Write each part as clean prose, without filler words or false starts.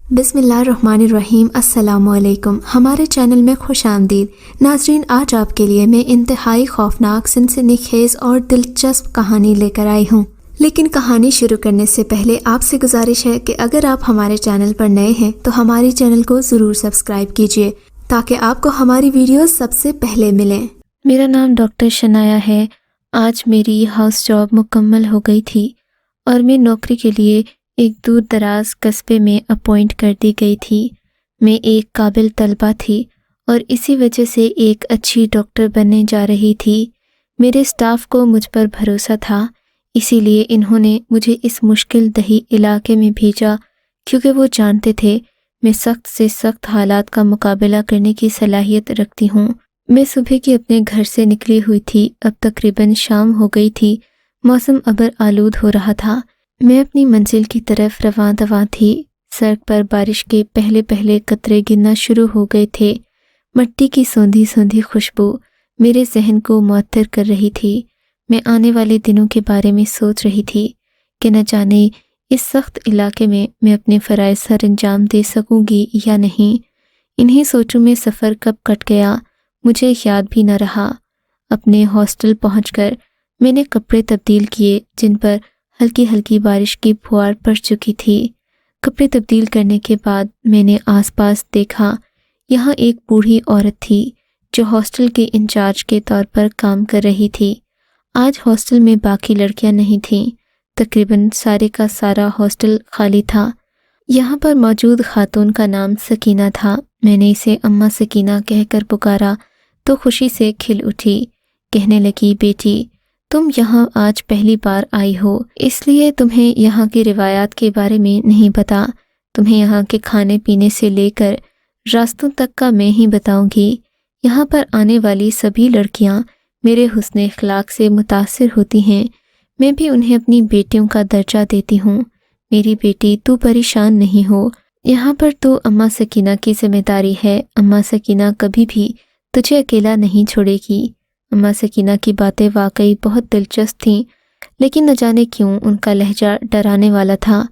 بسم اللہ الرحمن الرحیم۔ السلام علیکم، ہمارے چینل میں خوش آمدید ناظرین۔ آج آپ کے لیے میں انتہائی خوفناک، سنسنی خیز اور دلچسپ کہانی لے کر آئی ہوں، لیکن کہانی شروع کرنے سے پہلے آپ سے گزارش ہے کہ اگر آپ ہمارے چینل پر نئے ہیں تو ہمارے چینل کو ضرور سبسکرائب کیجیے تاکہ آپ کو ہماری ویڈیوز سب سے پہلے ملیں۔ میرا نام ڈاکٹر شنایا ہے۔ آج میری ہاؤس جاب مکمل ہو گئی تھی اور میں نوکری کے لیے ایک دور دراز قصبے میں اپوائنٹ کر دی گئی تھی۔ میں ایک قابل طالبہ تھی اور اسی وجہ سے ایک اچھی ڈاکٹر بننے جا رہی تھی۔ میرے اسٹاف کو مجھ پر بھروسہ تھا، اسی لیے انہوں نے مجھے اس مشکل دہی علاقے میں بھیجا کیونکہ وہ جانتے تھے میں سخت سے سخت حالات کا مقابلہ کرنے کی صلاحیت رکھتی ہوں۔ میں صبح کی اپنے گھر سے نکلی ہوئی تھی، اب تقریباً شام ہو گئی تھی، موسم ابر آلود ہو رہا تھا۔ میں اپنی منزل کی طرف رواں دواں تھی۔ سڑک پر بارش کے پہلے پہلے قطرے گرنا شروع ہو گئے تھے۔ مٹی کی سوندھی سوندھی خوشبو میرے ذہن کو معطر کر رہی تھی۔ میں آنے والے دنوں کے بارے میں سوچ رہی تھی کہ نہ جانے اس سخت علاقے میں اپنے فرائض سر انجام دے سکوں گی یا نہیں۔ انہی سوچوں میں سفر کب کٹ گیا مجھے یاد بھی نہ رہا۔ اپنے ہاسٹل پہنچ کر میں نے کپڑے تبدیل کیے جن پر ہلکی ہلکی بارش کی پھوار پڑ چکی تھی۔ کپڑے تبدیل کرنے کے بعد میں نے آس پاس دیکھا۔ یہاں ایک بوڑھی عورت تھی جو ہاسٹل کے انچارج کے طور پر کام کر رہی تھی۔ آج ہاسٹل میں باقی لڑکیاں نہیں تھیں، تقریباً سارے کا سارا ہاسٹل خالی تھا۔ یہاں پر موجود خاتون کا نام سکینہ تھا۔ میں نے اسے اماں سکینہ کہہ کر پکارا تو خوشی سے کھل اٹھی، کہنے لگی، بیٹی تم یہاں آج پہلی بار آئی ہو، اس لیے تمہیں یہاں کی روایات کے بارے میں نہیں پتہ۔ تمہیں یہاں کے کھانے پینے سے لے کر راستوں تک کا میں ہی بتاؤں گی۔ یہاں پر آنے والی سبھی لڑکیاں میرے حسن اخلاق سے متاثر ہوتی ہیں۔ میں بھی انہیں اپنی بیٹیوں کا درجہ دیتی ہوں۔ میری بیٹی تو پریشان نہیں ہو، یہاں پر تو اماں سکینہ کی ذمہ داری ہے۔ اماں سکینہ کبھی بھی تجھے اکیلا نہیں چھوڑے گی۔ اماں سکینہ کی باتیں واقعی بہت دلچسپ تھیں، لیکن نہ جانے کیوں ان کا لہجہ ڈرانے والا تھا۔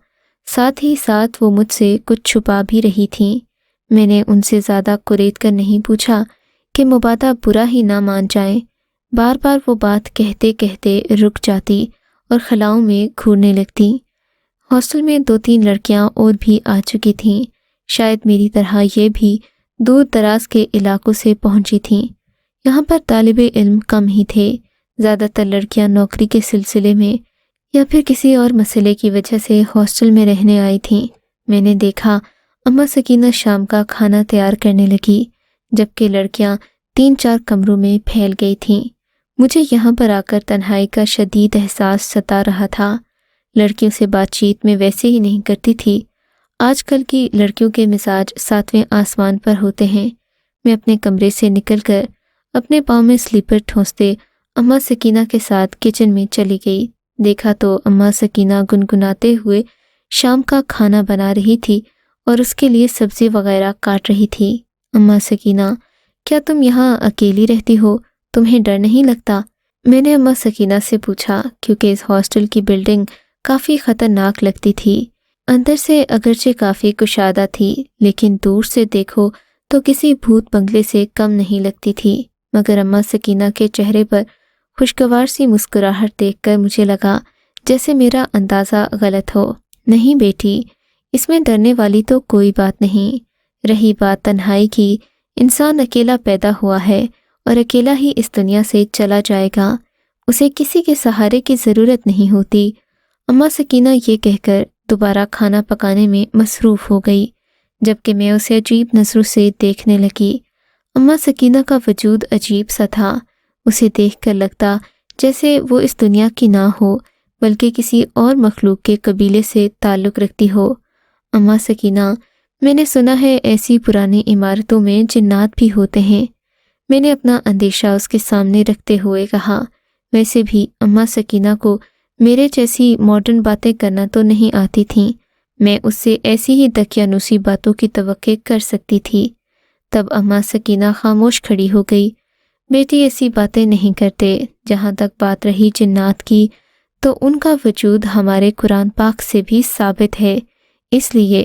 ساتھ ہی ساتھ وہ مجھ سے کچھ چھپا بھی رہی تھیں۔ میں نے ان سے زیادہ کریت کر نہیں پوچھا کہ مبادا برا ہی نہ مان جائیں۔ بار بار وہ بات کہتے کہتے رک جاتی اور خلاؤں میں گھورنے لگتی۔ ہاسٹل میں 2-3 لڑکیاں اور بھی آ چکی تھیں، شاید میری طرح یہ بھی دور دراز کے علاقوں سے پہنچی تھیں۔ یہاں پر طالب علم کم ہی تھے، زیادہ تر لڑکیاں نوکری کے سلسلے میں یا پھر کسی اور مسئلے کی وجہ سے ہاسٹل میں رہنے آئی تھیں۔ میں نے دیکھا اماں سکینہ شام کا کھانا تیار کرنے لگی، جبکہ لڑکیاں 3-4 کمروں میں پھیل گئی تھیں۔ مجھے یہاں پر آ کر تنہائی کا شدید احساس ستا رہا تھا۔ لڑکیوں سے بات چیت میں ویسے ہی نہیں کرتی تھی۔ آج کل کی لڑکیوں کے مزاج 7ویں آسمان پر ہوتے ہیں۔ میں اپنے کمرے سے نکل کر اپنے پاؤں میں سلیپر ٹھونستے اماں سکینہ کے ساتھ کچن میں چلی گئی۔ دیکھا تو اماں سکینہ گنگناتے ہوئے شام کا کھانا بنا رہی تھی اور اس کے لیے سبزی وغیرہ کاٹ رہی تھی۔ اماں سکینہ، کیا تم یہاں اکیلی رہتی ہو؟ تمہیں ڈر نہیں لگتا؟ میں نے اماں سکینہ سے پوچھا، کیونکہ اس ہاسٹل کی بلڈنگ کافی خطرناک لگتی تھی۔ اندر سے اگرچہ کافی کشادہ تھی، لیکن دور سے دیکھو تو کسی بھوت بنگلے سے کم نہیں لگتی تھی۔ مگر اماں سکینہ کے چہرے پر خوشگوار سی مسکراہٹ دیکھ کر مجھے لگا جیسے میرا اندازہ غلط ہو۔ نہیں بیٹی، اس میں ڈرنے والی تو کوئی بات نہیں۔ رہی بات تنہائی کی، انسان اکیلا پیدا ہوا ہے اور اکیلا ہی اس دنیا سے چلا جائے گا، اسے کسی کے سہارے کی ضرورت نہیں ہوتی۔ اماں سکینہ یہ کہہ کر دوبارہ کھانا پکانے میں مصروف ہو گئی، جبکہ میں اسے عجیب نظروں سے دیکھنے لگی۔ اماں سکینہ کا وجود عجیب سا تھا، اسے دیکھ کر لگتا جیسے وہ اس دنیا کی نہ ہو بلکہ کسی اور مخلوق کے قبیلے سے تعلق رکھتی ہو۔ اماں سکینہ، میں نے سنا ہے ایسی پرانی عمارتوں میں جنات بھی ہوتے ہیں۔ میں نے اپنا اندیشہ اس کے سامنے رکھتے ہوئے کہا۔ ویسے بھی اماں سکینہ کو میرے جیسی ماڈرن باتیں کرنا تو نہیں آتی تھیں، میں اس سے ایسی ہی دقیانوسی باتوں کی توقع کر سکتی تھی۔ تب اماں سکینہ خاموش کھڑی ہو گئی۔ بیٹی، ایسی باتیں نہیں کرتے۔ جہاں تک بات رہی جنات کی، تو ان کا وجود ہمارے قرآن پاک سے بھی ثابت ہے، اس لیے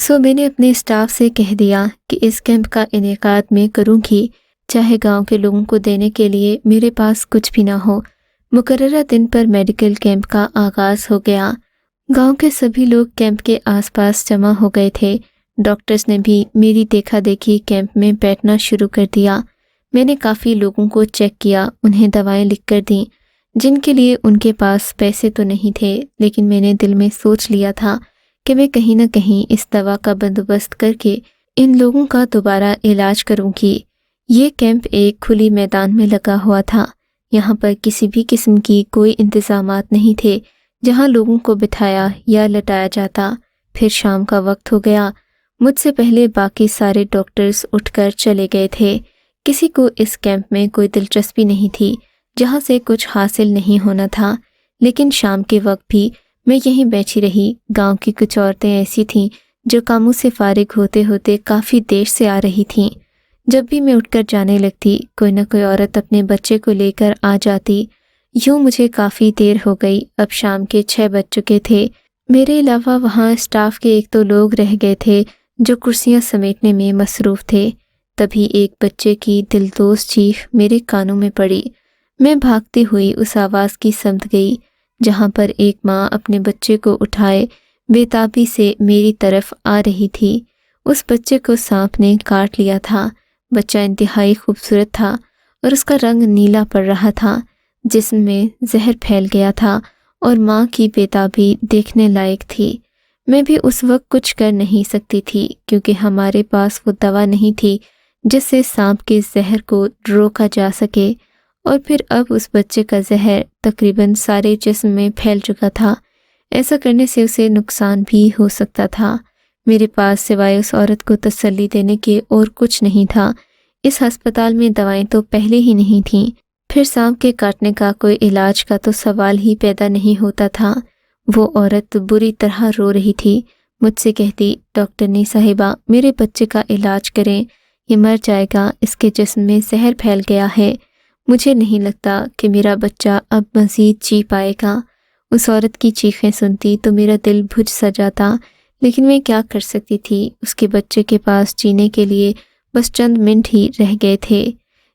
میں نے اپنے اسٹاف سے کہہ دیا کہ اس کیمپ کا انعقاد میں کروں گی، چاہے گاؤں کے لوگوں کو دینے کے لیے میرے پاس کچھ بھی نہ ہو۔ مقررہ دن پر میڈیکل کیمپ کا آغاز ہو گیا۔ گاؤں کے سبھی لوگ کیمپ کے آس پاس جمع ہو گئے تھے۔ ڈاکٹرز نے بھی میری دیکھا دیکھی کیمپ میں بیٹھنا شروع کر دیا۔ میں نے کافی لوگوں کو چیک کیا، انہیں دوائیں لکھ کر دیں جن کے لیے ان کے پاس پیسے تو نہیں تھے، لیکن میں نے دل میں سوچ لیا تھا کہ میں کہیں نہ کہیں اس دوا کا بندوبست کر کے ان لوگوں کا دوبارہ علاج کروں گی۔ یہ کیمپ ایک کھلی میدان میں لگا ہوا تھا۔ یہاں پر کسی بھی قسم کی کوئی انتظامات نہیں تھے جہاں لوگوں کو بٹھایا یا لٹایا جاتا۔ پھر شام کا وقت ہو گیا۔ مجھ سے پہلے باقی سارے ڈاکٹرز اٹھ کر چلے گئے تھے۔ کسی کو اس کیمپ میں کوئی دلچسپی نہیں تھی جہاں سے کچھ حاصل نہیں ہونا تھا، لیکن شام کے وقت بھی میں یہیں بیٹھی رہی۔ گاؤں کی کچھ عورتیں ایسی تھیں جو کاموں سے فارغ ہوتے ہوتے کافی دیر سے آ رہی تھیں۔ جب بھی میں اٹھ کر جانے لگتی، کوئی نہ کوئی عورت اپنے بچے کو لے کر آ جاتی۔ یوں مجھے کافی دیر ہو گئی۔ اب شام کے 6 بج چکے تھے۔ میرے علاوہ وہاں اسٹاف کے 1-2 لوگ رہ گئے تھے جو کرسیاں سمیٹنے میں مصروف تھے۔ تبھی ایک بچے کی دلدوز چیخ میرے کانوں میں پڑی۔ میں بھاگتی ہوئی اس آواز کی سمت گئی جہاں پر ایک ماں اپنے بچے کو اٹھائے بے تابی سے میری طرف آ رہی تھی۔ اس بچے کو سانپ نے کاٹ لیا تھا۔ بچہ انتہائی خوبصورت تھا اور اس کا رنگ نیلا پڑ رہا تھا، جسم میں زہر پھیل گیا تھا اور ماں کی بے تابی دیکھنے لائق تھی۔ میں بھی اس وقت کچھ کر نہیں سکتی تھی کیونکہ ہمارے پاس وہ دوا نہیں تھی جس سے سانپ کے زہر کو روکا جا سکے، اور پھر اب اس بچے کا زہر تقریباً سارے جسم میں پھیل چکا تھا۔ ایسا کرنے سے اسے نقصان بھی ہو سکتا تھا۔ میرے پاس سوائے اس عورت کو تسلی دینے کے اور کچھ نہیں تھا۔ اس ہسپتال میں دوائیں تو پہلے ہی نہیں تھیں، پھر سانپ کے کاٹنے کا کوئی علاج کا تو سوال ہی پیدا نہیں ہوتا تھا۔ وہ عورت بری طرح رو رہی تھی۔ مجھ سے کہتی، ڈاکٹرنی صاحبہ، میرے بچے کا علاج کریں، یہ مر جائے گا، اس کے جسم میں زہر پھیل گیا ہے۔ مجھے نہیں لگتا کہ میرا بچہ اب مزید جی پائے گا۔ اس عورت کی چیخیں سنتی تو میرا دل بجھ سا جاتا، لیکن میں کیا کر سکتی تھی؟ اس کے بچے کے پاس جینے کے لیے بس چند منٹ ہی رہ گئے تھے۔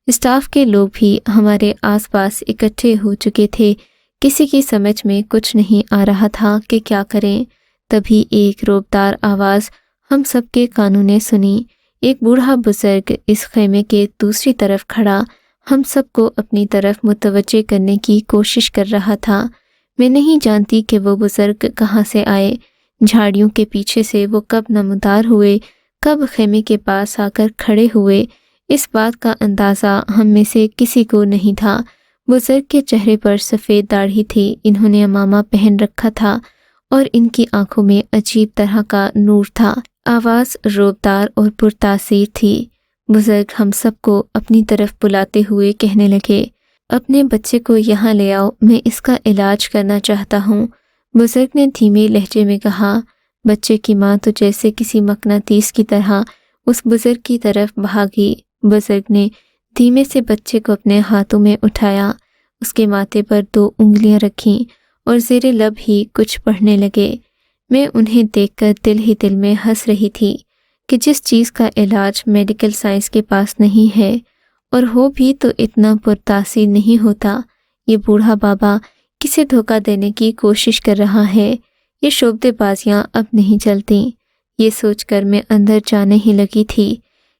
اسٹاف کے لوگ بھی ہمارے آس پاس اکٹھے ہو چکے تھے۔ کسی کی سمجھ میں کچھ نہیں آ رہا تھا کہ کیا کریں۔ تبھی ایک روبدار آواز ہم سب کے کانوں نے سنی۔ ایک بوڑھا بزرگ اس خیمے کے دوسری طرف کھڑا ہم سب کو اپنی طرف متوجہ کرنے کی کوشش کر رہا تھا۔ میں نہیں جانتی کہ وہ بزرگ کہاں سے آئے، جھاڑیوں کے پیچھے سے وہ کب نمودار ہوئے، کب خیمے کے پاس آ کر کھڑے ہوئے، اس بات کا اندازہ ہم میں سے کسی کو نہیں تھا۔ بزرگ کے چہرے پر سفید داڑھی تھی، انہوں نے عمامہ پہن رکھا تھا اور ان کی آنکھوں میں عجیب طرح کا نور تھا۔ آواز روبدار اور پرتاثیر تھی۔ بزرگ ہم سب کو اپنی طرف بلاتے ہوئے کہنے لگے، اپنے بچے کو یہاں لے آؤ، میں اس کا علاج کرنا چاہتا ہوں۔ بزرگ نے دھیمے لہجے میں کہا۔ بچے کی ماں تو جیسے کسی مقناطیس کی طرح اس بزرگ کی طرف بھاگی۔ بزرگ نے دھیمے سے بچے کو اپنے ہاتھوں میں اٹھایا، اس کے ماتھے پر 2 انگلیاں رکھیں اور زیر لب ہی کچھ پڑھنے لگے۔ میں انہیں دیکھ کر دل ہی دل میں ہنس رہی تھی کہ جس چیز کا علاج میڈیکل سائنس کے پاس نہیں ہے، اور ہو بھی تو اتنا پرتاثیر نہیں ہوتا۔ یہ بوڑھا بابا کسے دھوکہ دینے کی کوشش کر رہا ہے۔ یہ شعبدے بازیاں اب نہیں چلتی۔ یہ سوچ کر میں اندر جانے ہی لگی تھی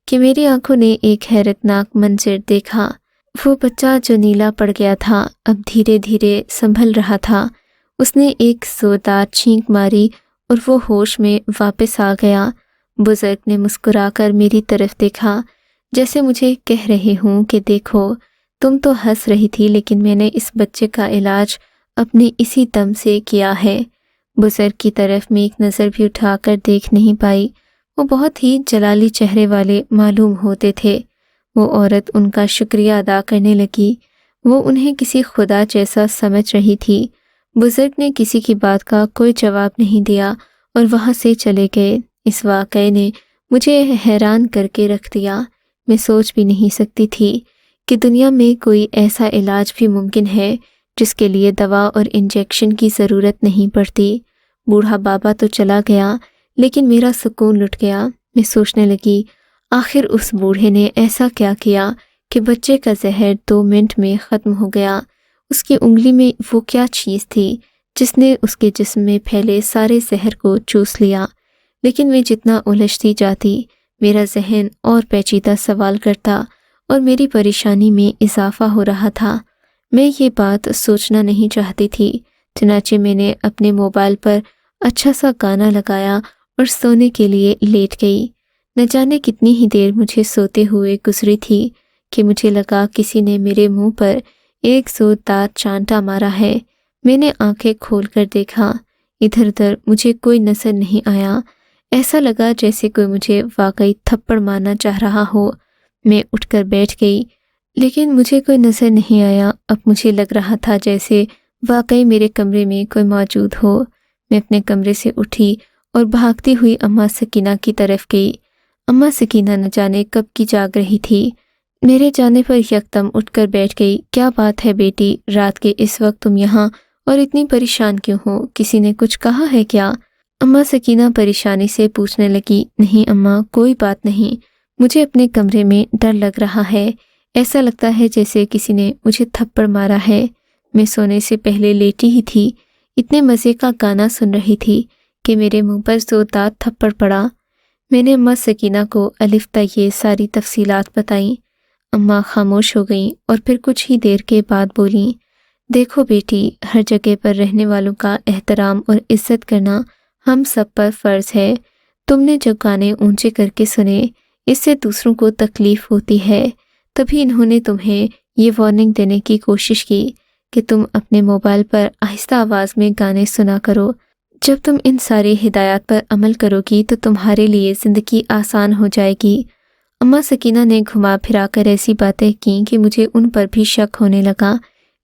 کہ میری آنکھوں نے ایک حیرتناک منظر دیکھا۔ وہ بچہ جو نیلا پڑ گیا تھا اب دھیرے دھیرے سنبھل رہا تھا۔ اس نے ایک زوردار چھینک ماری اور وہ ہوش میں واپس آ گیا۔ بزرگ نے مسکرا کر میری طرف دیکھا جیسے مجھے کہہ رہے ہوں کہ دیکھو، تم تو ہنس رہی تھی لیکن میں نے اس بچے کا علاج اپنے اسی دم سے کیا ہے۔ بزرگ کی طرف میں ایک نظر بھی اٹھا کر دیکھ نہیں پائی۔ وہ بہت ہی جلالی چہرے والے معلوم ہوتے تھے۔ وہ عورت ان کا شکریہ ادا کرنے لگی۔ وہ انہیں کسی خدا جیسا سمجھ رہی تھی۔ بزرگ نے کسی کی بات کا کوئی جواب نہیں دیا اور وہاں سے چلے گئے۔ اس واقعے نے مجھے حیران کر کے رکھ دیا۔ میں سوچ بھی نہیں سکتی تھی کہ دنیا میں کوئی ایسا علاج بھی ممکن ہے جس کے لیے دوا اور انجیکشن کی ضرورت نہیں پڑتی۔ بوڑھا بابا تو چلا گیا لیکن میرا سکون لٹ گیا۔ میں سوچنے لگی آخر اس بوڑھے نے ایسا کیا کیا کہ بچے کا زہر 2 منٹ میں ختم ہو گیا۔ اس کی انگلی میں وہ کیا چیز تھی جس نے اس کے جسم میں پھیلے سارے زہر کو چوس لیا؟ لیکن میں جتنا الجھتی جاتی میرا ذہن اور پیچیدہ سوال کرتا اور میری پریشانی میں اضافہ ہو رہا تھا۔ میں یہ بات سوچنا نہیں چاہتی تھی، چنانچہ میں نے اپنے موبائل پر اچھا سا گانا لگایا اور سونے کے لیے لیٹ گئی۔ نہ جانے کتنی ہی دیر مجھے سوتے ہوئے گزری تھی کہ مجھے لگا کسی نے میرے منہ پر ایک زوردار چانٹا مارا ہے۔ میں نے آنکھیں کھول کر دیکھا، ادھر ادھر مجھے کوئی نظر نہیں آیا۔ ایسا لگا جیسے کوئی مجھے واقعی تھپڑ مارنا چاہ رہا ہو۔ میں اٹھ کر بیٹھ گئی لیکن مجھے کوئی نظر نہیں آیا۔ اب مجھے لگ رہا تھا جیسے واقعی میرے کمرے میں کوئی موجود ہو۔ میں اپنے کمرے سے اٹھی اور بھاگتی ہوئی اماں سکینہ کی طرف گئی۔ اماں سکینہ نہ جانے کب کی جاگ رہی تھی۔ میرے جانے پر یکدم اٹھ کر بیٹھ گئی۔ کیا بات ہے بیٹی، رات کے اس وقت تم یہاں اور اتنی پریشان کیوں ہو؟ کسی نے کچھ کہا ہے کیا؟ اماں سکینہ پریشانی سے پوچھنے لگی۔ نہیں اماں، کوئی بات نہیں، مجھے اپنے کمرے میں ڈر لگ رہا ہے۔ ایسا لگتا ہے جیسے کسی نے مجھے تھپڑ مارا ہے۔ میں سونے سے پہلے لیٹی ہی تھی، اتنے مزے کا گانا سن رہی تھی کہ میرے منہ پر زوردار تھپڑ پڑا۔ میں نے اماں سکینہ کو الف تا یہ ساری تفصیلات بتائیں۔ اماں خاموش ہو گئیں اور پھر کچھ ہی دیر کے بعد بولیں، دیکھو بیٹی، ہر جگہ پر رہنے والوں کا احترام اور عزت کرنا ہم سب پر فرض ہے۔ تم نے جو گانے اونچے کر کے سنے، اس سے دوسروں کو تکلیف ہوتی ہے، تبھی انہوں نے تمہیں یہ وارننگ دینے کی کوشش کی کہ تم اپنے موبائل پر آہستہ آواز میں گانے سنا کرو۔ جب تم ان ساری ہدایات پر عمل کرو گی تو تمہارے لیے زندگی آسان ہو جائے گی۔ اماں سکینہ نے گھما پھرا کر ایسی باتیں کیں کہ مجھے ان پر بھی شک ہونے لگا،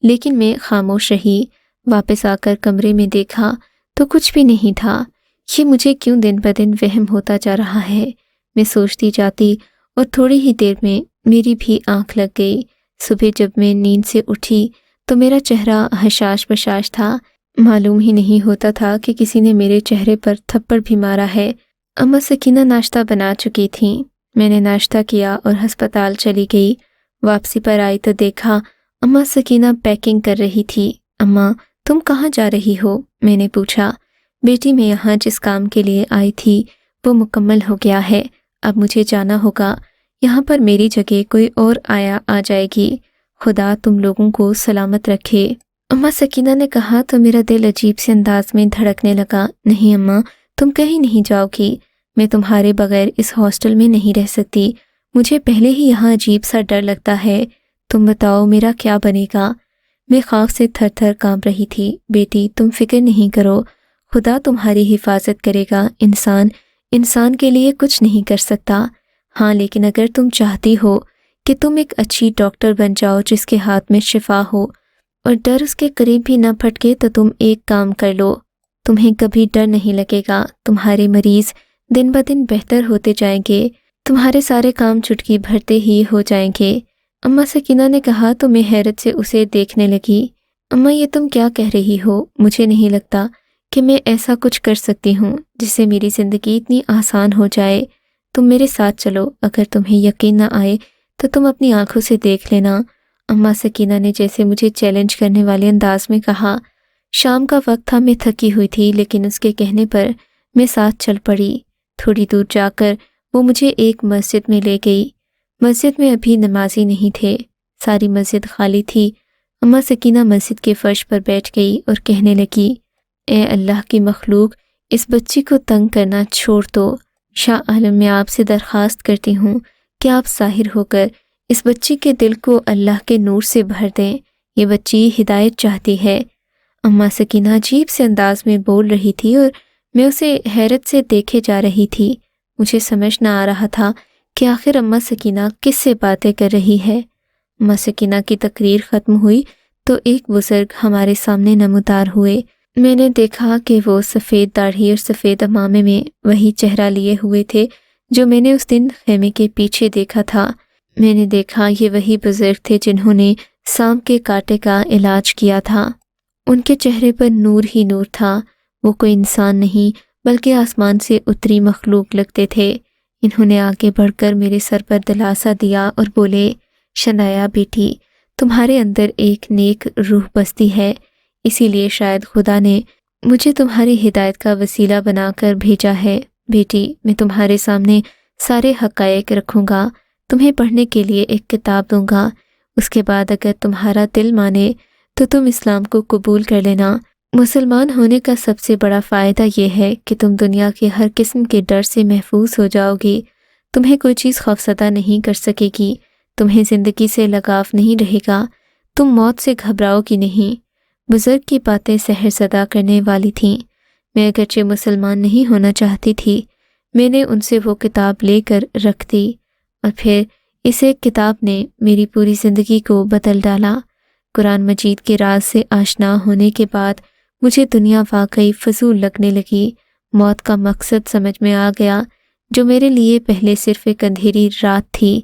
لیکن میں خاموش رہی۔ واپس آ کر کمرے میں دیکھا تو کچھ بھی نہیں تھا۔ یہ مجھے کیوں دن بدن وہم ہوتا جا رہا ہے؟ میں سوچتی جاتی اور تھوڑی ہی دیر میں میری بھی آنکھ لگ گئی۔ صبح جب میں نیند سے اٹھی تو میرا چہرہ حشاش بشاش تھا۔ معلوم ہی نہیں ہوتا تھا کہ کسی نے میرے چہرے پر تھپڑ بھی مارا ہے۔ اماں سکینہ ناشتہ بنا چکی تھیں۔ میں نے ناشتہ کیا اور ہسپتال چلی گئی۔ واپسی پر آئی تو دیکھا اماں سکینہ پیکنگ کر رہی تھی۔ اماں، تم کہاں جا رہی ہو؟ میں نے پوچھا۔ بیٹی، میں یہاں جس کام کے لیے آئی تھی وہ مکمل ہو گیا ہے، اب مجھے جانا ہوگا۔ یہاں پر میری جگہ کوئی اور آ جائے گی۔ خدا تم لوگوں کو سلامت رکھے۔ اماں سکینہ نے کہا تو میرا دل عجیب سے انداز میں دھڑکنے لگا۔ نہیں اماں، تم کہیں نہیں جاؤ گی، میں تمہارے بغیر اس ہاسٹل میں نہیں رہ سکتی۔ مجھے پہلے ہی یہاں عجیب سا ڈر لگتا ہے، تم بتاؤ میرا کیا بنے گا؟ میں خوف سے تھر تھر کانپ رہی تھی۔ بیٹی تم فکر نہیں کرو، خدا تمہاری حفاظت کرے گا۔ انسان کے لیے کچھ نہیں کر سکتا۔ ہاں لیکن اگر تم چاہتی ہو کہ تم ایک اچھی ڈاکٹر بن جاؤ جس کے ہاتھ میں شفا ہو اور ڈر اس کے قریب بھی نہ پھٹکے، تو تم ایک کام کر لو، تمہیں کبھی ڈر نہیں لگے گا۔ تمہارے مریض دن بدن بہتر ہوتے جائیں گے، تمہارے سارے کام چٹکی بھرتے ہی ہو جائیں گے۔ اماں سکینہ نے کہا تو میں حیرت سے اسے دیکھنے لگی۔ اماں یہ تم کیا کہہ رہی ہو؟ مجھے نہیں لگتا کہ میں ایسا کچھ کر سکتی ہوں جس سے میری زندگی اتنی آسان ہو جائے۔ تم میرے ساتھ چلو، اگر تمہیں یقین نہ آئے تو تم اپنی آنکھوں سے دیکھ لینا۔ اماں سکینہ نے جیسے مجھے چیلنج کرنے والے انداز میں کہا۔ شام کا وقت تھا، میں تھکی ہوئی تھی، لیکن اس کے کہنے پر میں ساتھ چل پڑی۔ تھوڑی دور جا کر وہ مجھے ایک مسجد میں لے گئی۔ مسجد میں ابھی نمازی نہیں تھے، ساری مسجد خالی تھی۔ اماں سکینہ مسجد کے فرش پر بیٹھ گئی اور کہنے لگی، اے اللہ کی مخلوق، اس بچی کو تنگ کرنا چھوڑ دو۔ شاہ عالم، میں آپ سے درخواست کرتی ہوں کہ آپ ظاہر ہو کر اس بچی کے دل کو اللہ کے نور سے بھر دیں، یہ بچی ہدایت چاہتی ہے۔ اماں سکینہ عجیب سے انداز میں بول رہی تھی اور میں اسے حیرت سے دیکھے جا رہی تھی۔ مجھے سمجھ نہ آ رہا تھا کہ آخر اماں سکینہ کس سے باتیں کر رہی ہے۔ اماں سکینہ کی تقریر ختم ہوئی تو ایک بزرگ ہمارے سامنے نمودار ہوئے۔ میں نے دیکھا کہ وہ سفید داڑھی اور سفید عمامے میں وہی چہرہ لیے ہوئے تھے جو میں نے اس دن خیمے کے پیچھے دیکھا تھا۔ میں نے دیکھا یہ وہی بزرگ تھے جنہوں نے سانپ کے کاٹے کا علاج کیا تھا۔ ان کے چہرے پر نور ہی نور تھا، وہ کوئی انسان نہیں بلکہ آسمان سے اتری مخلوق لگتے تھے۔ انہوں نے آگے بڑھ کر میرے سر پر دلاسا دیا اور بولے، شنایا بیٹی، تمہارے اندر ایک نیک روح بستی ہے، اسی لیے شاید خدا نے مجھے تمہاری ہدایت کا وسیلہ بنا کر بھیجا ہے۔ بیٹی، میں تمہارے سامنے سارے حقائق رکھوں گا، تمہیں پڑھنے کے لیے ایک کتاب دوں گا، اس کے بعد اگر تمہارا دل مانے تو تم اسلام کو قبول کر لینا۔ مسلمان ہونے کا سب سے بڑا فائدہ یہ ہے کہ تم دنیا کے ہر قسم کے ڈر سے محفوظ ہو جاؤ گی، تمہیں کوئی چیز خوفزدہ نہیں کر سکے گی، تمہیں زندگی سے لگاؤ نہیں رہے گا، تم موت سے گھبراؤ گی نہیں۔ بزرگ کی باتیں سحر زدہ کرنے والی تھیں۔ میں اگرچہ مسلمان نہیں ہونا چاہتی تھی، میں نے ان سے وہ کتاب لے کر رکھ دی، اور پھر اس ایک کتاب نے میری پوری زندگی کو بدل ڈالا۔ قرآن مجید کے راز سے آشنا ہونے کے بعد مجھے دنیا واقعی فضول لگنے لگی، موت کا مقصد سمجھ میں آ گیا، جو میرے لیے پہلے صرف ایک اندھیری رات تھی۔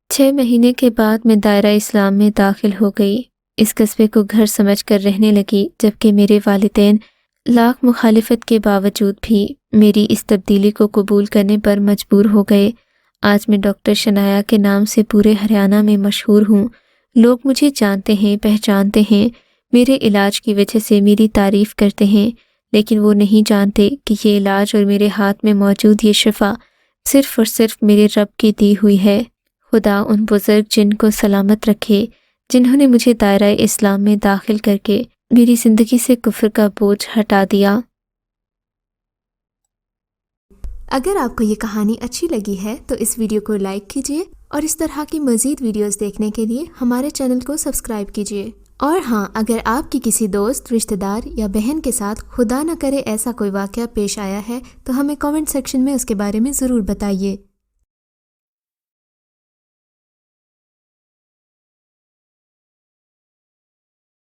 6 مہینے کے بعد میں دائرہ اسلام میں داخل ہو گئی، اس قصبے کو گھر سمجھ کر رہنے لگی، جبکہ میرے والدین لاکھ مخالفت کے باوجود بھی میری اس تبدیلی کو قبول کرنے پر مجبور ہو گئے۔ آج میں ڈاکٹر شنایا کے نام سے پورے ہریانہ میں مشہور ہوں، لوگ مجھے جانتے ہیں، پہچانتے ہیں، میرے علاج کی وجہ سے میری تعریف کرتے ہیں، لیکن وہ نہیں جانتے کہ یہ علاج اور میرے ہاتھ میں موجود یہ شفا صرف اور صرف میرے رب کی دی ہوئی ہے۔ خدا ان بزرگ جن کو سلامت رکھے، جنہوں نے مجھے دائرہ اسلام میں داخل کر کے میری زندگی سے کفر کا بوجھ ہٹا دیا۔ اگر آپ کو یہ کہانی اچھی لگی ہے تو اس ویڈیو کو لائک کیجیے اور اس طرح کی مزید ویڈیوز دیکھنے کے لیے ہمارے چینل کو سبسکرائب کیجیے۔ اور ہاں، اگر آپ کی کسی دوست، رشتہ دار یا بہن کے ساتھ خدا نہ کرے ایسا کوئی واقعہ پیش آیا ہے تو ہمیں کامنٹ سیکشن میں اس کے بارے میں ضرور بتائیے۔